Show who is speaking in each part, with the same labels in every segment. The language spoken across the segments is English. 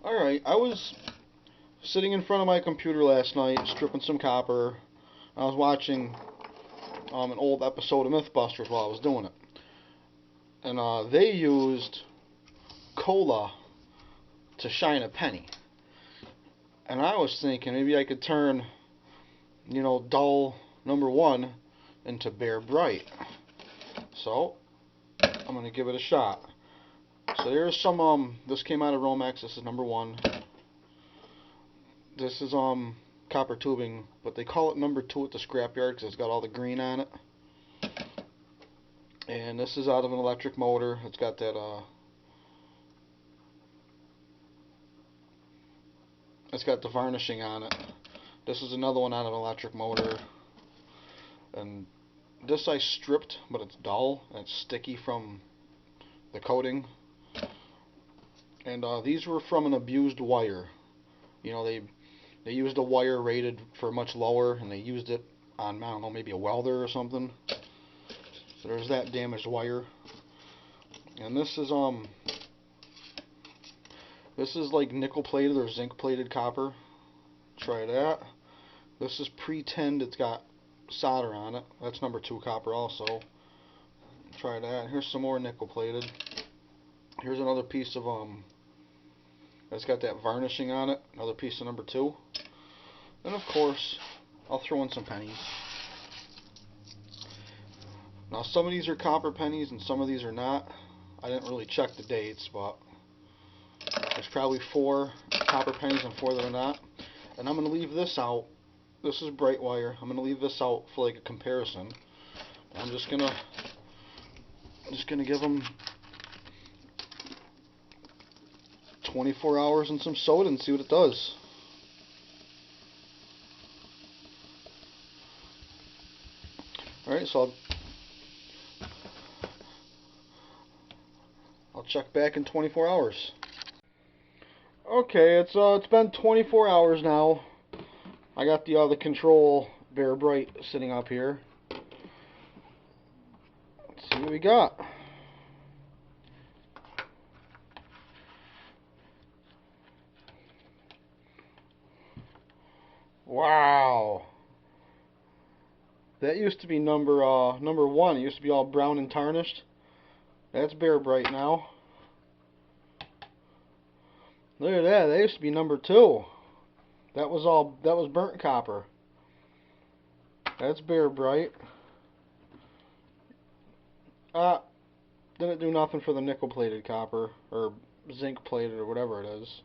Speaker 1: Alright, I was sitting in front of my computer last night, stripping some copper. I was watching an old episode of Mythbusters while I was doing it. And they used cola to shine a penny. And I was thinking maybe I could turn, dull number one into Bear Bright. So, I'm going to give it a shot. So there's some, this came out of Romex, this is number one. This is copper tubing, but they call it number two at the scrapyard because it's got all the green on it. And this is out of an electric motor. It's got that it's got the varnishing on it. This is another one out of an electric motor. And this I stripped, but it's dull and it's sticky from the coating. And these were from an abused wire. They used a wire rated for much lower, and they used it on, I don't know, maybe a welder or something. So there's that damaged wire. And this is like nickel plated or zinc plated copper. Try that. This is pretend it's got solder on it. That's number two copper also. Try that. Here's some more nickel plated. Here's another piece of that's got that varnishing on it. Another piece of number two. And of course, I'll throw in some pennies. Now some of these are copper pennies and some of these are not. I didn't really check the dates, but there's probably 4 copper pennies and 4 that are not. And I'm going to leave this out. This is bright wire. I'm going to leave this out for like a comparison. I'm just gonna give them 24 hours in some soda and see what it does. Alright, so I'll check back in 24 hours. Okay, it's been 24 hours now. I got the control Bear Bright sitting up here. Let's see what we got. Wow. That used to be number one. It used to be all brown and tarnished. That's Bear Bright now. Look at that. That used to be number 2. That was burnt copper. That's Bear Bright. Didn't do nothing for the nickel plated copper or zinc plated or whatever it is.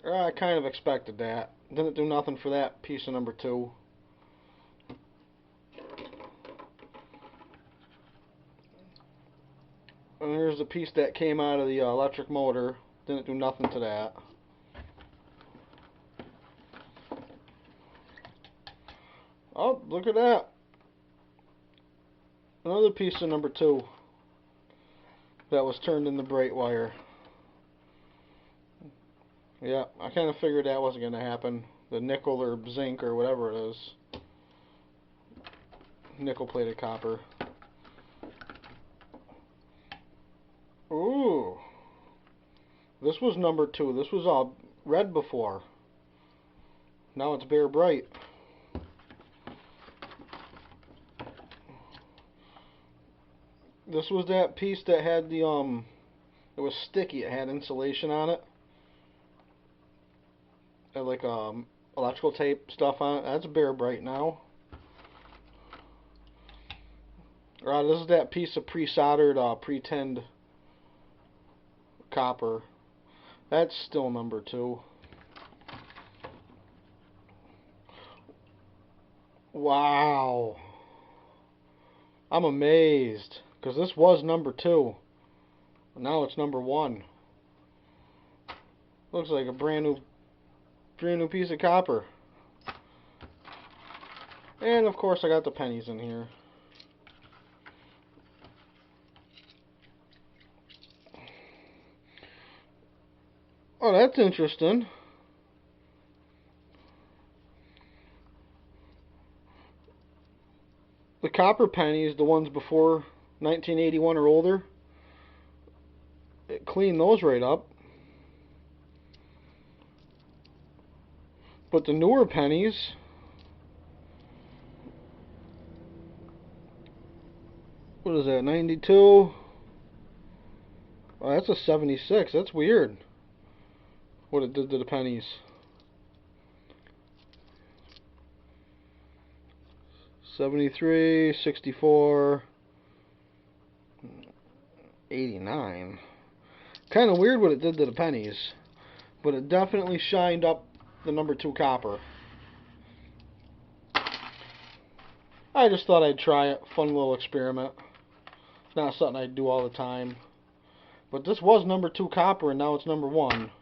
Speaker 1: I kind of expected that. Didn't do nothing for that piece of number 2. And here's the piece that came out of the electric motor. Didn't do nothing to that. Oh, look at that. Another piece of number 2 that was turned into bright wire. Yeah, I kind of figured that wasn't going to happen. The nickel or zinc or whatever it is. Nickel plated copper. Ooh. This was number 2. This was red before. Now it's Bear Bright. This was that piece that had the it was sticky. It had insulation on it. It had like electrical tape stuff on it. That's Bear Bright now. Right, this is that piece of pre-soldered pretend copper. That's still number 2. Wow. I'm amazed. Because this was number 2. Now it's number 1. Looks like a brand new piece of copper. And of course I got the pennies in here. Oh, that's interesting. The copper pennies, the ones before 1981 or older, it cleaned those right up. But the newer pennies, what is that, 92? Oh, that's a 76. That's weird what it did to the pennies. 73, 64, 89. Kind of weird what it did to the pennies, but it definitely shined up the number 2 copper. I just thought I'd try it. Fun little experiment. Not something I'd do all the time. But this was number 2 copper, and now it's number 1.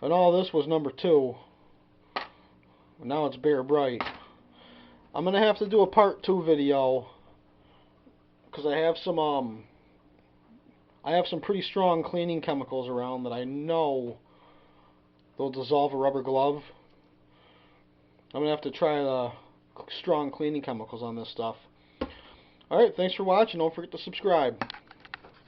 Speaker 1: And all this was number 2. And now it's bare bright. I'm gonna have to do a part 2 video because I have some pretty strong cleaning chemicals around that I know they'll dissolve a rubber glove. I'm gonna have to try the strong cleaning chemicals on this stuff. Alright, thanks for watching. Don't forget to subscribe.